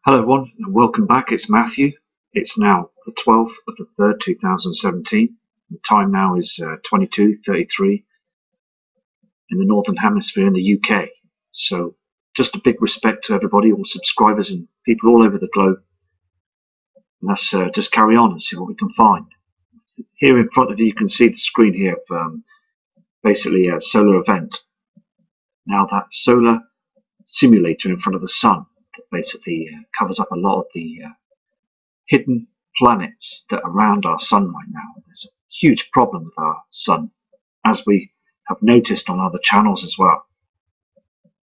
Hello everyone and welcome back. It's Matthew. It's now the 12th of the 3rd, 2017. The time now is 22:33 in the Northern Hemisphere in the UK. So just a big respect to everybody, all subscribers and people all over the globe. And let's just carry on and see what we can find. Here in front of you can see the screen here of basically a solar event. Now that solar simulator in front of the sun that basically covers up a lot of the hidden planets that are around our sun right now. There's a huge problem with our sun, as we have noticed on other channels as well.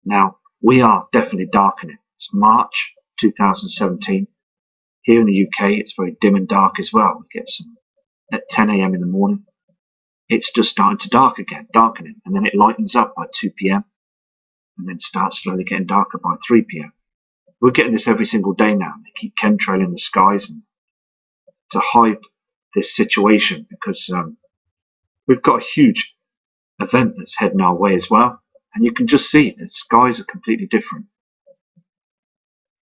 Now, we are definitely darkening. It's March 2017. Here in the UK, it's very dim and dark as well. We get some at 10 AM in the morning. It's just starting to darkening, and then it lightens up by 2 PM, and then starts slowly getting darker by 3 PM. We're getting this every single day now. They keep chemtrailing the skies and to hide this situation because we've got a huge event that's heading our way as well. And you can just see the skies are completely different.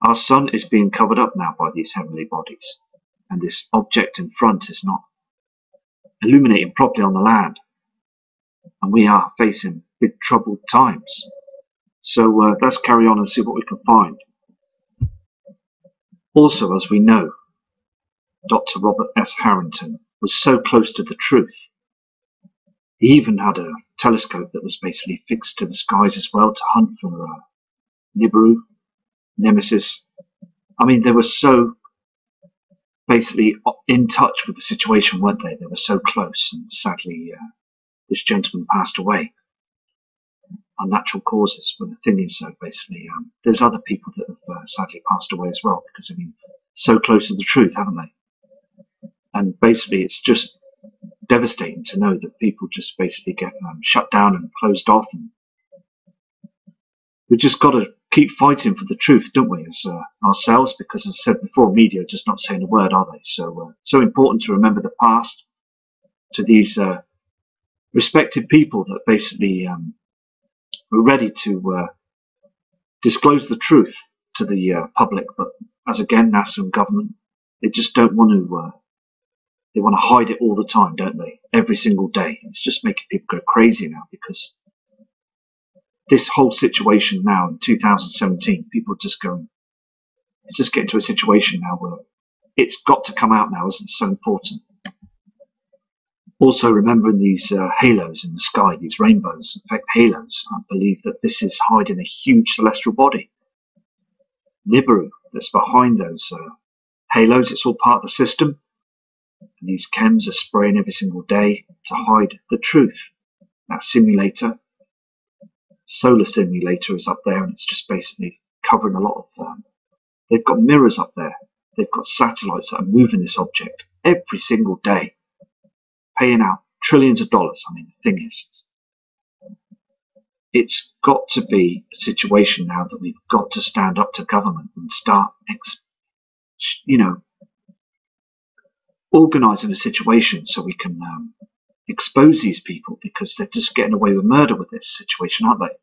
Our sun is being covered up now by these heavenly bodies, and this object in front is not illuminating properly on the land. And we are facing big troubled times. So let's carry on and see what we can find. Also, as we know, Dr. Robert S. Harrington was so close to the truth. He even had a telescope that was basically fixed to the skies as well to hunt for Nibiru, Nemesis. I mean, they were so basically in touch with the situation, weren't they? They were so close, and sadly, this gentleman passed away. Unnatural causes. But the thing is, basically, there's other people that have sadly passed away as well because, I mean, so close to the truth, haven't they? And basically, it's just devastating to know that people just basically get shut down and closed off. And we've just got to keep fighting for the truth, don't we, as ourselves? Because, as I said before, media are just not saying a word, are they? So, so important to remember the past to these respected people that basically we're ready to disclose the truth to the public, but as again, NASA and government, they just don't want to. They want to hide it all the time, don't they? Every single day. It's just making people go crazy now because this whole situation now in 2017, people are just going. It's just getting to a situation now where it's got to come out now, isn't it? So important. Also remembering these halos in the sky, these rainbows, in fact halos, I believe that this is hiding a huge celestial body. Nibiru, that's behind those halos, it's all part of the system. And these chems are spraying every single day to hide the truth. That simulator, solar simulator, is up there, and it's just basically covering a lot of they've got mirrors up there. They've got satellites that are moving this object every single day, paying out trillions of dollars. I mean, the thing is, it's got to be a situation now that we've got to stand up to government and start, organising a situation so we can expose these people, because they're just getting away with murder with this situation, aren't they?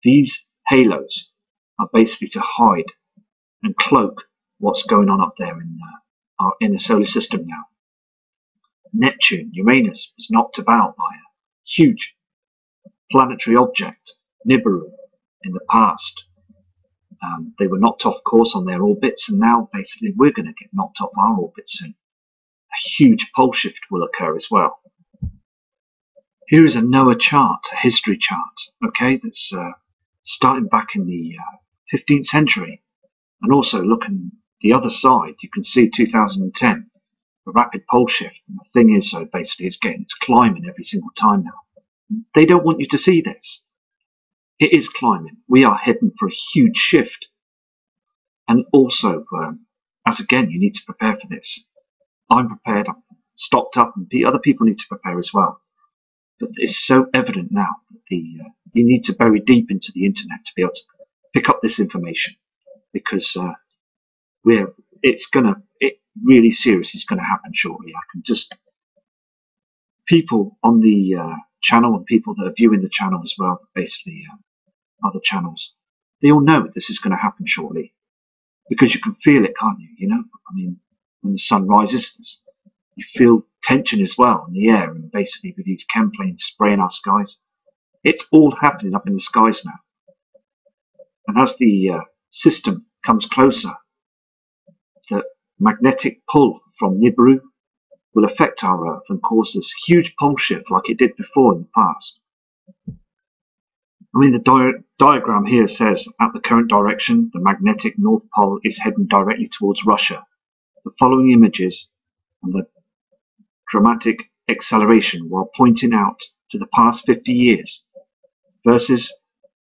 These halos are basically to hide and cloak what's going on up there in our inner solar system now. Neptune, Uranus, was knocked about by a huge planetary object, Nibiru, in the past. They were knocked off course on their orbits, and now basically we're going to get knocked off our orbits soon. A huge pole shift will occur as well. Here is a NOAA chart, a history chart, okay, that's starting back in the 15th century. And also looking the other side, you can see 2010, a rapid pole shift. And the thing is, so basically it's climbing every single time now. They don't want you to see this. It is climbing. We are heading for a huge shift. And also, as again, you need to prepare for this. I'm prepared, I'm stocked up, and other people need to prepare as well. But it's so evident now that you need to bury deep into the internet to be able to pick up this information, because it really seriously is going to happen shortly. I can just, people on the channel and people that are viewing the channel as well, basically other channels, they all know this is going to happen shortly, because you can feel it, can't you? You know, I mean, when the sun rises, you feel tension as well in the air, and basically with these chem planes spraying our skies, it's all happening up in the skies now. And as the system comes closer, the magnetic pull from Nibiru will affect our Earth and cause this huge pole shift like it did before in the past. I mean, the diagram here says, at the current direction, the magnetic North Pole is heading directly towards Russia. The following images and the dramatic acceleration while pointing out to the past 50 years versus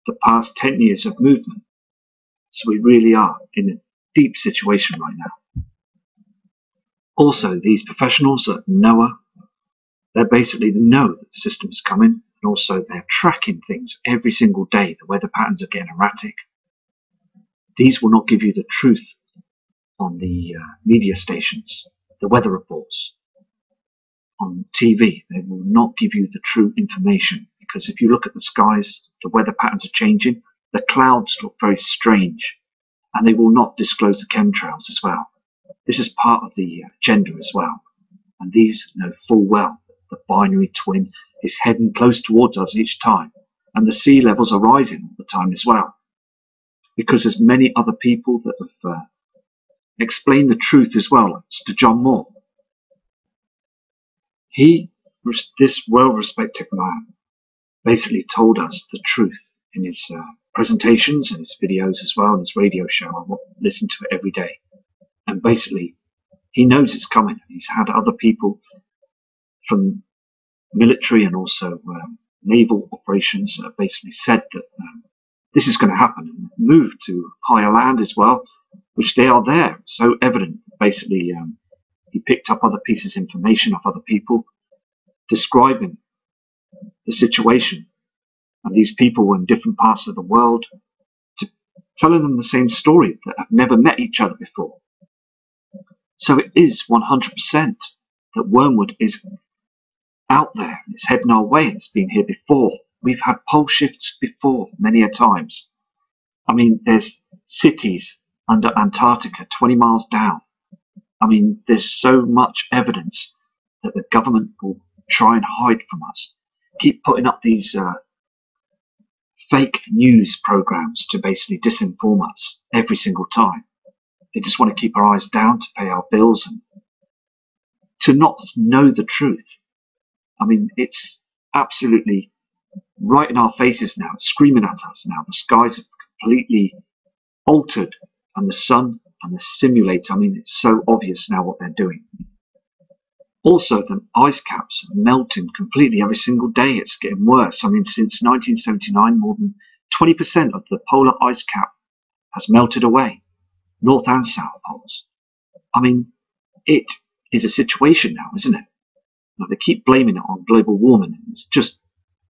the past 10 years of movement. So we really are in a deep situation right now. Also, these professionals at NOAA, they basically know that the system is coming, and also they're tracking things every single day. The weather patterns are getting erratic. These will not give you the truth on the media stations, the weather reports. On TV, they will not give you the true information, because if you look at the skies, the weather patterns are changing, the clouds look very strange, and they will not disclose the chemtrails as well. This is part of the agenda as well, and these know full well that the binary twin is heading close towards us each time, and the sea levels are rising all the time as well, because there's many other people that have explained the truth as well, like Mr. John Moore. This well-respected man, basically told us the truth in his presentations and his videos as well, and his radio show. I listen to it every day. And basically, he knows it's coming. He's had other people from military and also naval operations that have basically said that this is going to happen, and move to higher land as well, which they are there. So evident. Basically, he picked up other pieces of information off other people describing the situation, and these people were in different parts of the world, telling them the same story, that have never met each other before. So it is 100% that Wormwood is out there, and it's heading our way, and it's been here before. We've had pole shifts before many a times. I mean, there's cities under Antarctica 20 miles down. I mean, there's so much evidence that the government will try and hide from us. Keep putting up these fake news programs to basically disinform us every single time. They just want to keep our eyes down to pay our bills and to not know the truth. I mean, it's absolutely right in our faces now, screaming at us now. The skies have completely altered, and the sun and the simulator, I mean, it's so obvious now what they're doing. Also, the ice caps are melting completely every single day. It's getting worse. I mean, since 1979, more than 20% of the polar ice cap has melted away, north and south poles. I mean, it is a situation now, isn't it? Now, they keep blaming it on global warming. It's just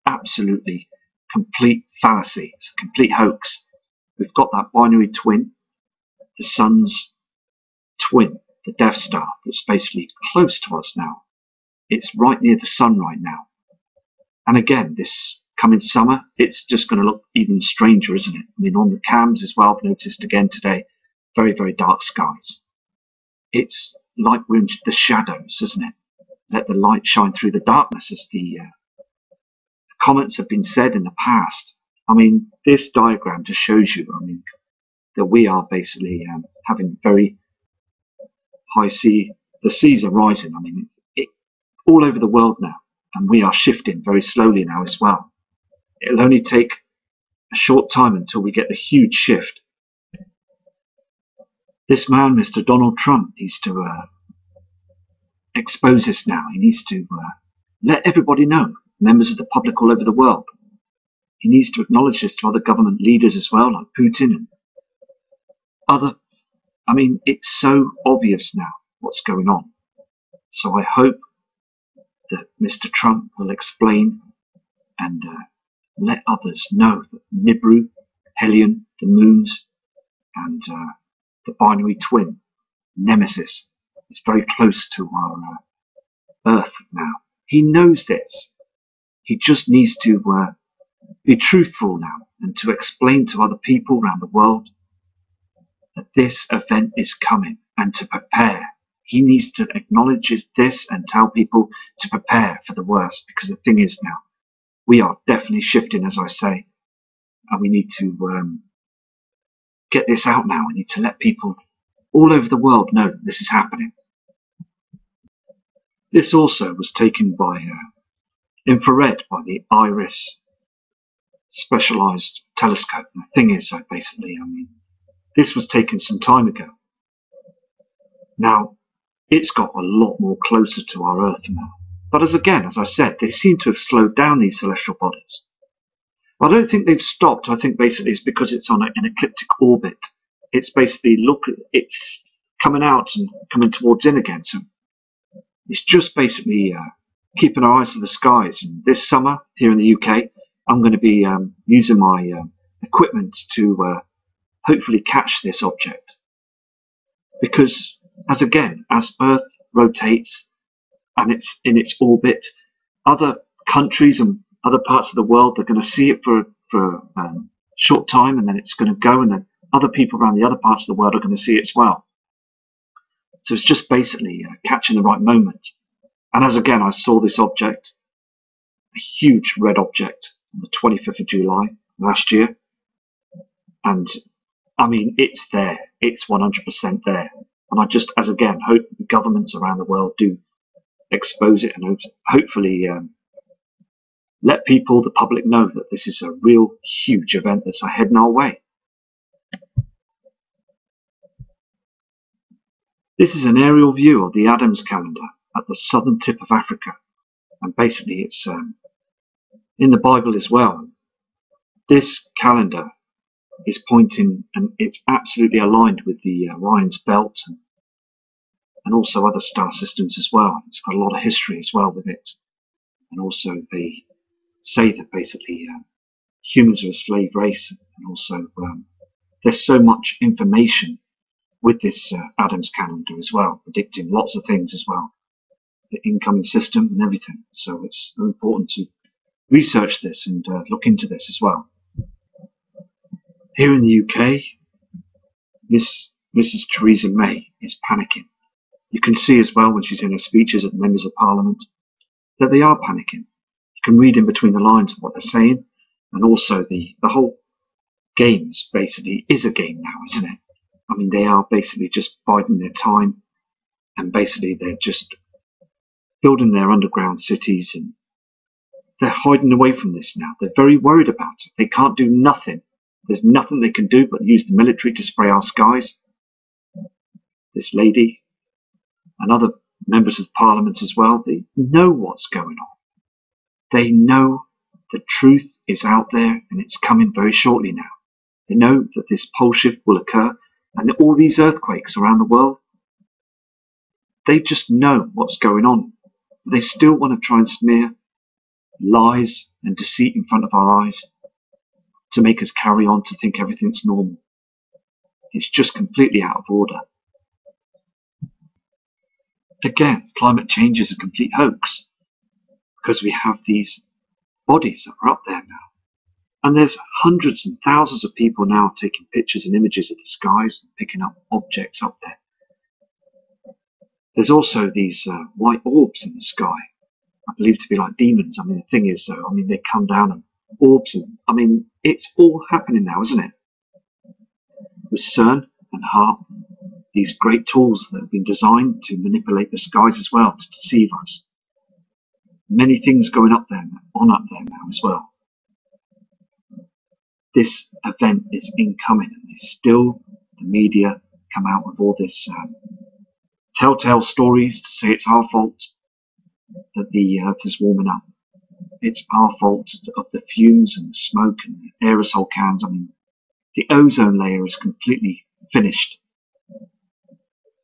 absolutely complete fallacy. It's a complete hoax. We've got that binary twin, the sun's twin, the Death Star, that's basically close to us now. It's right near the sun right now. And again, this coming summer, it's just going to look even stranger, isn't it? I mean, on the cams as well, I've noticed again today, very, very dark skies. It's like we're in the shadows, isn't it? Let the light shine through the darkness, as the comments have been said in the past. I mean, this diagram just shows you, I mean, that we are basically having very high sea. The seas are rising. I mean, all over the world now, and we are shifting very slowly now as well. It'll only take a short time until we get the huge shift. This man, Mr. Donald Trump, needs to expose this now. He needs to let everybody know, members of the public all over the world. He needs to acknowledge this to other government leaders as well, like Putin and other. I mean, it's so obvious now what's going on. So I hope that Mr. Trump will explain and let others know that Nibiru, Helion, the moons, and the binary twin, Nemesis, is very close to our Earth now. He knows this. He just needs to be truthful now and to explain to other people around the world that this event is coming and to prepare. He needs to acknowledge this and tell people to prepare for the worst, because the thing is now, we are definitely shifting, as I say, and we need to get this out now. We need to let people all over the world know that this is happening. This also was taken by infrared, by the IRIS specialized telescope. And the thing is, basically, I mean, this was taken some time ago. Now, it's got a lot more closer to our Earth now. But as I said, they seem to have slowed down these celestial bodies. I don't think they've stopped. I think basically it's because it's on an ecliptic orbit. It's basically, it's coming out and coming towards in again. So it's just basically keeping our eyes to the skies. And this summer here in the UK, I'm going to be using my equipment to hopefully catch this object. Because as Earth rotates and it's in its orbit, other countries and other parts of the world, they're going to see it for a short time, and then it's going to go, and then other people around the other parts of the world are going to see it as well. So it's just basically catching the right moment. And as I saw this object, a huge red object, on the 25th of July last year, and I mean, it's there. It's 100% there. And I just, hope the governments around the world do expose it and hopefully let people, the public, know that this is a real huge event that's heading our way. This is an aerial view of the Adams calendar at the southern tip of Africa. And basically it's in the Bible as well. This calendar is pointing, and it's absolutely aligned with the Orion's belt and also other star systems as well. It's got a lot of history as well with it. And also they say that basically humans are a slave race, and also there's so much information with this Adams calendar as well, predicting lots of things as well, the incoming system and everything. So it's important to research this and look into this as well. Here in the UK, Mrs. Theresa May is panicking. You can see as well when she's in her speeches at the members of Parliament that they are panicking. You can read in between the lines of what they're saying, and also the whole game basically is a game now, isn't it? I mean, they are basically just biding their time, and basically they're just building their underground cities, and they're hiding away from this now. They're very worried about it. They can't do nothing. There's nothing they can do but use the military to spray our skies. This lady and other members of parliament as well, they know what's going on. They know the truth is out there and it's coming very shortly now. They know that this pole shift will occur and that all these earthquakes around the world, they just know what's going on. But they still want to try and smear lies and deceit in front of our eyes to make us carry on to think everything's normal. It's just completely out of order. Again, climate change is a complete hoax because we have these bodies that are up there now. And there's hundreds and thousands of people now taking pictures and images of the skies and picking up objects up there. There's also these white orbs in the sky, I believe to be like demons. I mean, the thing is, though, they come down and orbs, and it's all happening now, isn't it? With CERN and HARP, these great tools that have been designed to manipulate the skies as well, to deceive us. Many things going up there now as well. This event is incoming, and still the media come out with all this telltale stories to say it's our fault that the earth is warming up. It's our fault of the fumes and the smoke and the aerosol cans. The ozone layer is completely finished,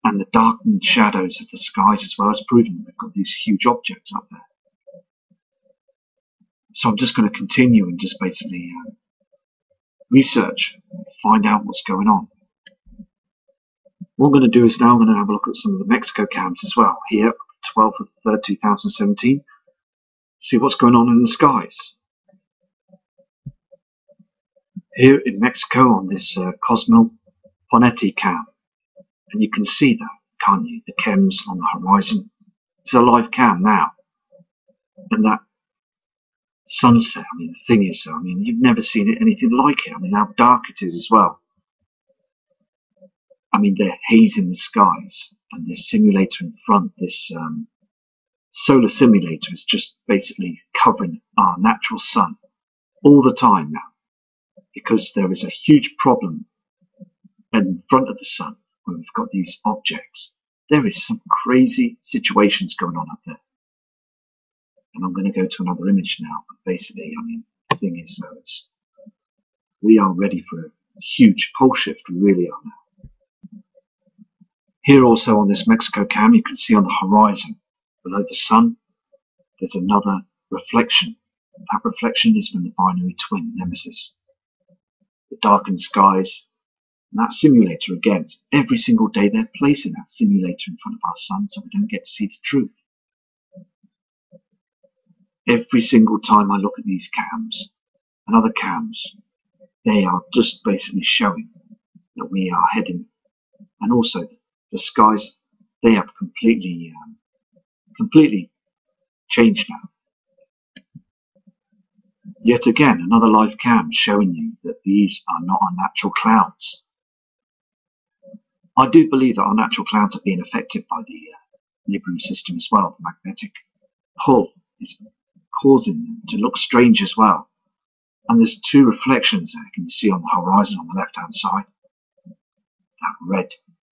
and the darkened shadows of the skies as well has proven we've got these huge objects up there. So I'm just going to continue and just basically research, find out what's going on. What I'm going to do is now I'm going to have a look at some of the Mexico cams as well, here, 12th of 3rd, 2017, see what's going on in the skies. Here in Mexico on this Cosmo Ponetti cam, and you can see that, can't you, the chems on the horizon. It's a live cam now, and that sunset, the thing is, you've never seen anything like it. How dark it is as well. They're hazing the skies, and this simulator in front, this solar simulator, is just basically covering our natural sun all the time now, because there is a huge problem in front of the sun where we've got these objects. There is some crazy situations going on up there. And I'm going to go to another image now. But basically, the thing is, we are ready for a huge pole shift. We really are now. Here also on this Mexico cam, you can see on the horizon, below the sun, there's another reflection. That reflection is from the binary twin, Nemesis. The darkened skies, and that simulator again, every single day they're placing that simulator in front of our sun so we don't get to see the truth. Every single time I look at these cams and other cams, they are just basically showing that we are heading, and also the skies, they have completely changed now. Yet again, another live cam showing you that these are not our natural clouds. I do believe that our natural clouds are being affected by the Nibiru system as well. The magnetic pull is causing them to look strange as well. And there's two reflections there, can you see on the horizon on the left hand side? That red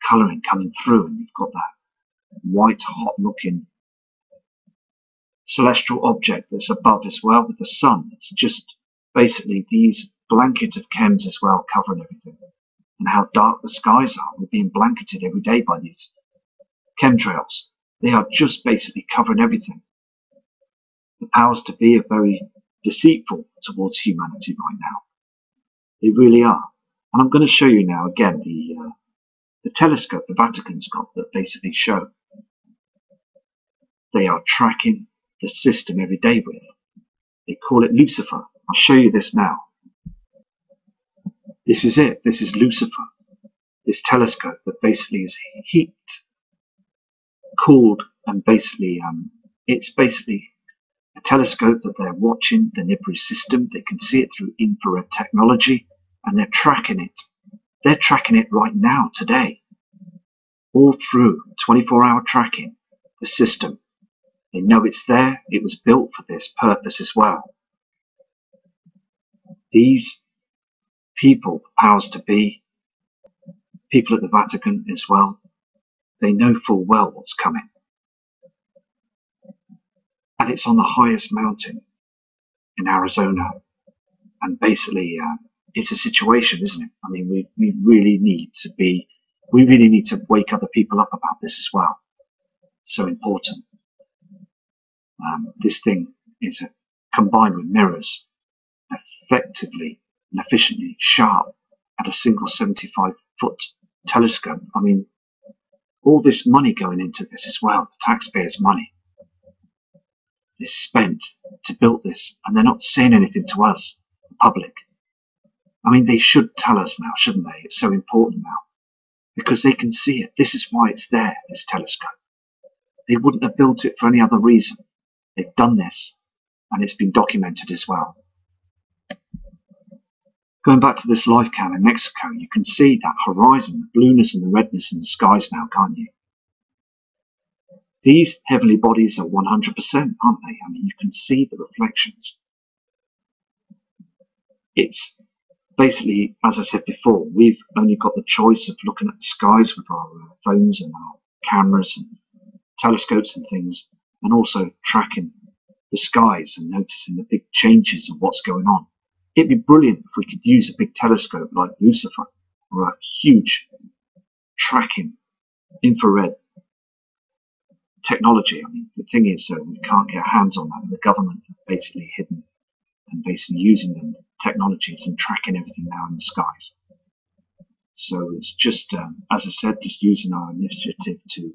colouring coming through, and you've got that white hot looking celestial object that's above as well with the sun. It's just basically these blankets of chems as well covering everything. And how dark the skies are. We're being blanketed every day by these chemtrails. They are just basically covering everything. The powers to be are very deceitful towards humanity right now. They really are. And I'm going to show you now again the telescope the Vatican's got that basically show they are tracking the system every day with. They call it Lucifer. I'll show you this now. This is it. This is Lucifer. This telescope that basically is heat cooled, and basically it's basically a telescope that they're watching the Nibiru system. They can see it through infrared technology, and they're tracking it. They're tracking it right now, today, all through 24-hour tracking the system. They know it's there. It was built for this purpose as well. These people, powers to be, people at the Vatican as well, they know full well what's coming. And it's on the highest mountain in Arizona. And basically, it's a situation, isn't it? I mean, we really need to wake other people up about this as well. So important. This thing is combined with mirrors, effectively and efficiently sharp at a single 75-foot telescope. I mean, all this money going into this as well, taxpayers' money, is spent to build this, and they're not saying anything to us, the public. I mean, they should tell us now, shouldn't they? It's so important now, because they can see it. This is why it's there, this telescope. They wouldn't have built it for any other reason. They've done this, and it's been documented as well. Going back to this live cam in Mexico, you can see that horizon, the blueness and the redness in the skies now, can't you? These heavenly bodies are 100%, aren't they? I mean, you can see the reflections. It's basically, as I said before, we've only got the choice of looking at the skies with our phones and our cameras and telescopes and things, and also tracking the skies and noticing the big changes of what's going on. It'd be brilliant if we could use a big telescope like Lucifer, or a huge tracking infrared technology. I mean, the thing is, we can't get our hands on that, and the government have basically hidden and basically using them technologies and tracking everything now in the skies. So it's just, as I said, just using our initiative to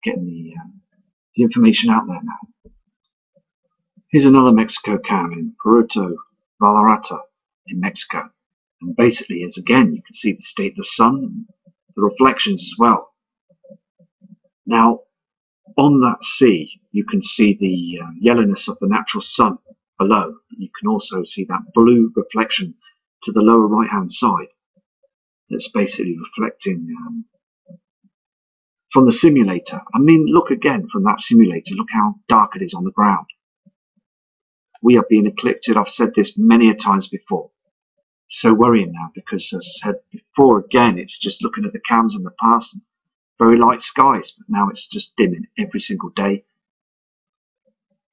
getting the information out there now. Here's another Mexico cam in Puerto Vallarta in Mexico, and basically, is again, you can see the state of the sun and the reflections as well. Now, on that sea, you can see the yellowness of the natural sun below. You can also see that blue reflection to the lower right-hand side. That's basically reflecting from the simulator. I mean, look again from that simulator. Look how dark it is on the ground. We are being eclipsed. I've said this many a times before. So worrying now, because as I said before, again, it's just looking at the cams in the past, and very light skies, but now it's just dimming every single day.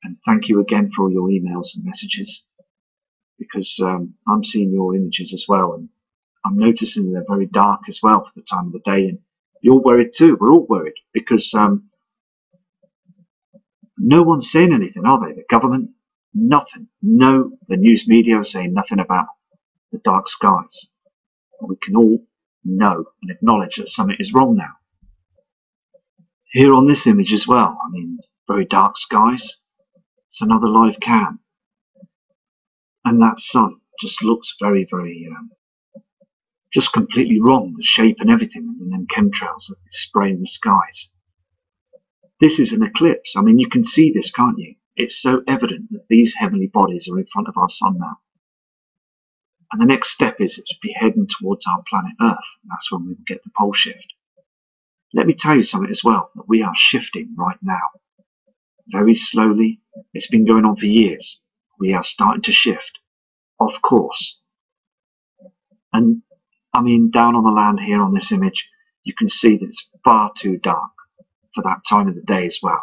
And thank you again for all your emails and messages, because I'm seeing your images as well, and I'm noticing they're very dark as well for the time of the day, and you're worried too. We're all worried, because no one's saying anything, are they? The government, nothing. No, the news media are saying nothing about the dark skies. We can all know and acknowledge that something is wrong now. Here on this image as well, I mean, very dark skies. It's another live cam. And that sun just looks very, very, just completely wrong, the shape and everything, and then chemtrails that spray in the skies. This is an eclipse. I mean, you can see this, can't you? It's so evident that these heavenly bodies are in front of our sun now. And the next step is to be heading towards our planet Earth. And that's when we will get the pole shift. Let me tell you something as well, that we are shifting right now. Very slowly. It's been going on for years. We are starting to shift. Of course. And, I mean, down on the land here on this image, you can see that it's far too dark for that time of the day as well.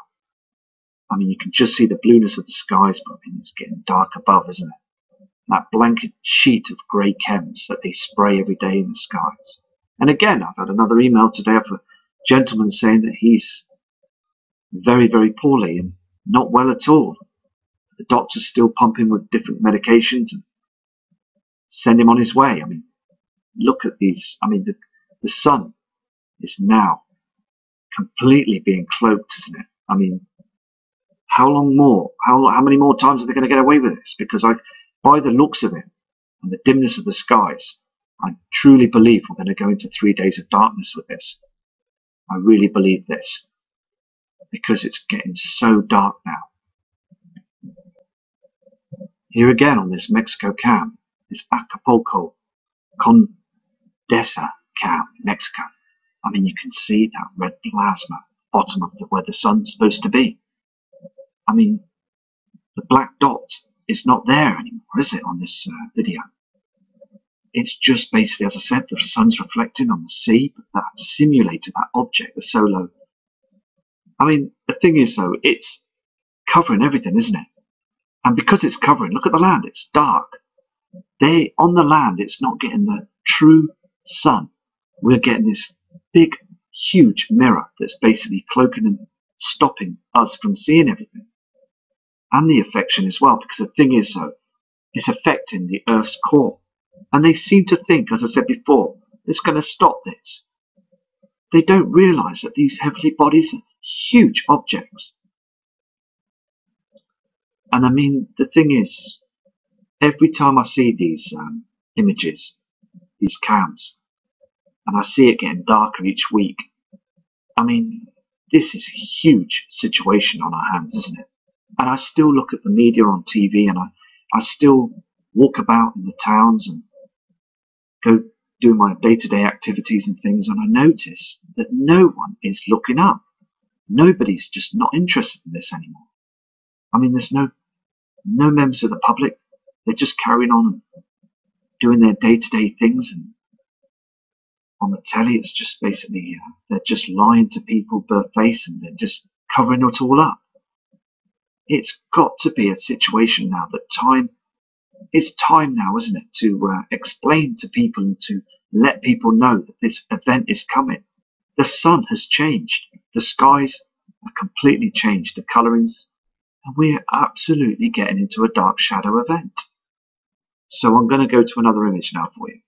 I mean, you can just see the blueness of the skies, but I mean, it's getting dark above, isn't it? That blanket sheet of grey chems that they spray every day in the skies. And again, I've had another email today of a gentleman saying that he's very, very poorly and not well at all. The doctor's still pumping with different medications and send him on his way. I mean, look at these. I mean, the sun is now completely being cloaked, isn't it? I mean, how long more? How many more times are they going to get away with this? Because by the looks of it and the dimness of the skies, I truly believe we're going to go into 3 days of darkness with this. I really believe this, because it's getting so dark now. Here again on this Mexico cam, this Acapulco Condesa cam, Mexico. I mean, you can see that red plasma bottom of where the sun's supposed to be. I mean, the black dot is not there anymore, is it, on this video? It's just basically, as I said, the sun's reflecting on the sea, but that simulator, that object, the solo. I mean, the thing is, though, it's covering everything, isn't it? And because it's covering, look at the land, it's dark. On the land, it's not getting the true sun. We're getting this big, huge mirror that's basically cloaking and stopping us from seeing everything. And the affection as well, because the thing is, though, it's affecting the Earth's core. And they seem to think, as I said before, it's going to stop this. They don't realise that these heavenly bodies are huge objects. And I mean, the thing is, every time I see these images, these cams, and I see it getting darker each week, I mean, this is a huge situation on our hands, isn't it? And I still look at the media on TV, and I still walk about in the towns and go do my day-to-day activities and things, and I notice that no one is looking up. Nobody's just not interested in this anymore. I mean, there's no members of the public. They're just carrying on doing their day-to-day things, and on the telly it's just basically they're just lying to people face, and they're just covering it all up. It's got to be a situation now that it's time now, isn't it, to explain to people and to let people know that this event is coming. The sun has changed. The skies are completely changed. The colourings, and we're absolutely getting into a dark shadow event. So I'm going to go to another image now for you.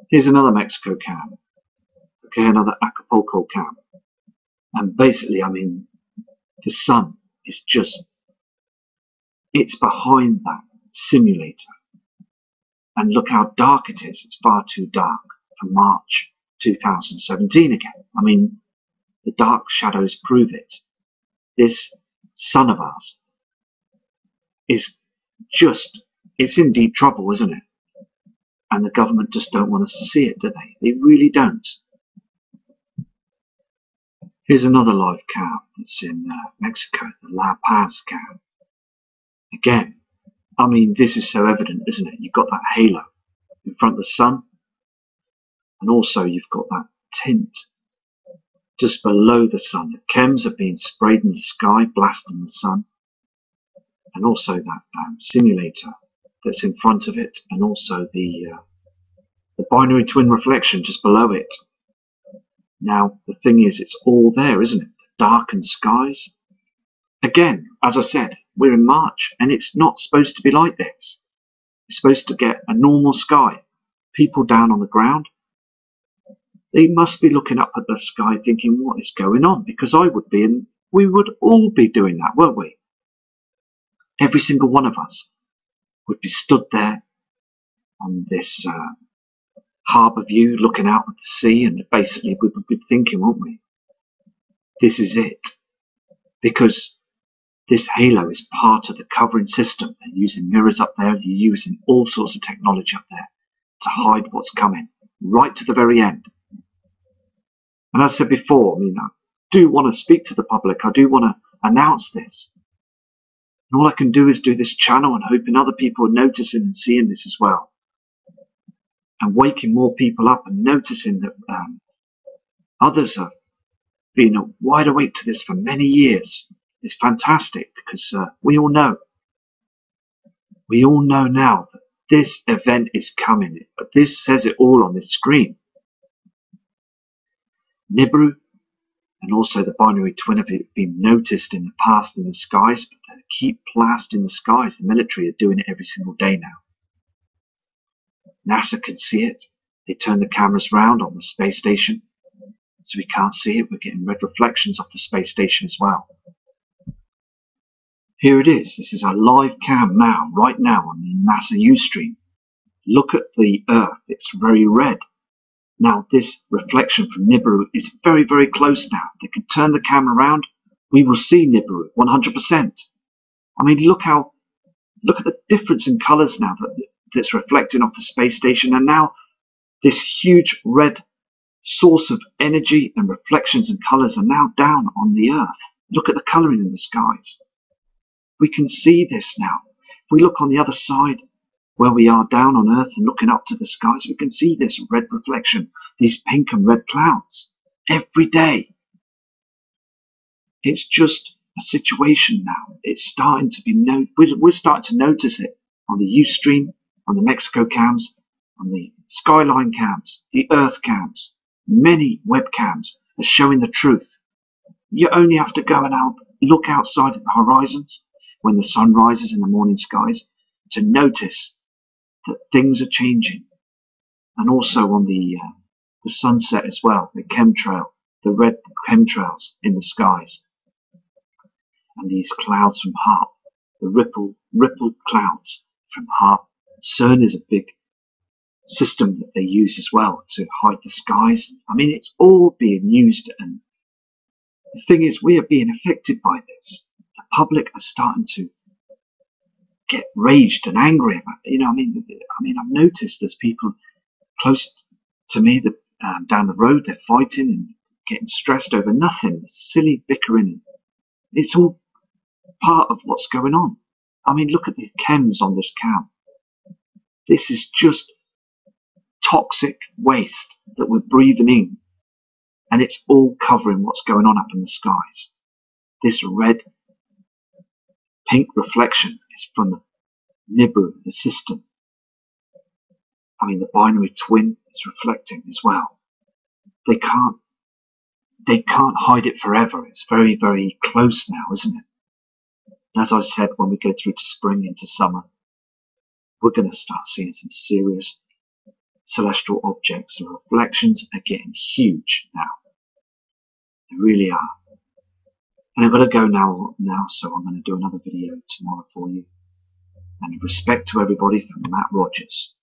Here's another Mexico cam. Okay, another Acapulco cam. And basically, I mean, the sun is it's behind that simulator. And look how dark it is. It's far too dark for March 2017 again. I mean, the dark shadows prove it. This sun of ours is it's in deep trouble, isn't it? And the government just don't want us to see it, do they? They really don't. Here's another live cam that's in Mexico, the La Paz cam. Again, I mean, this is so evident, isn't it? You've got that halo in front of the sun, and also you've got that tint just below the sun. The chems are being sprayed in the sky, blasting the sun, and also that simulator that's in front of it, and also the binary twin reflection just below it. Now, the thing is, it's all there, isn't it? The darkened skies. Again, as I said, we're in March, and it's not supposed to be like this. You're supposed to get a normal sky. People down on the ground, they must be looking up at the sky thinking, what is going on? Because I would be, and we would all be doing that, won't we? Every single one of us would be stood there on this harbour view, looking out at the sea, and basically we would be thinking, wouldn't we? This is it. Because this halo is part of the covering system. They're using mirrors up there, they're using all sorts of technology up there to hide what's coming, right to the very end. And as I said before, I mean, I do want to speak to the public, I do want to announce this. And all I can do is do this channel and hoping other people are noticing and seeing this as well. And waking more people up and noticing that others have been wide awake to this for many years. It's fantastic because we all know now that this event is coming. But this says it all on this screen. Nibiru and also the binary twin have been noticed in the past in the skies, but they keep blasting the skies. The military are doing it every single day now. NASA can see it. They turn the cameras round on the space station, so we can't see it. We're getting red reflections off the space station as well. Here it is. This is a live cam now, right now on the NASA Ustream. Look at the Earth. It's very red. Now this reflection from Nibiru is very, very close now. They can turn the camera around. We will see Nibiru 100%. I mean, look at the difference in colours now that's reflecting off the space station, and now this huge red source of energy and reflections and colours are now down on the Earth. Look at the colouring in the skies. We can see this now. If we look on the other side, where we are down on Earth and looking up to the skies, we can see this red reflection, these pink and red clouds, every day. It's just a situation now. It's starting to be we're starting to notice it on the Ustream, on the Mexico cams, on the Skyline cams, the Earth cams. Many webcams are showing the truth. You only have to go and look outside at the horizons when the sun rises in the morning skies to notice that things are changing. And also on the sunset as well, the chemtrail, the red chemtrails in the skies. And these clouds from HAARP, the rippled clouds from HAARP. CERN is a big system that they use as well to hide the skies. I mean, it's all being used, and the thing is, we are being affected by this. The public are starting to get raged and angry about it. I mean, I've noticed there's people close to me that down the road, they're fighting and getting stressed over nothing, silly bickering. It's all part of what's going on. I mean, look at the chems on this cam. This is just toxic waste that we're breathing in, and it's all covering what's going on up in the skies. This red pink reflection is from the Nibiru, the system. I mean, the binary twin is reflecting as well. They can't hide it forever. It's very, very close now, isn't it? As I said, when we go through to spring into summer, we're going to start seeing some serious celestial objects. The reflections are getting huge now. They really are. And I've got to go now, so I'm going to do another video tomorrow for you. And respect to everybody from Matt Rogers.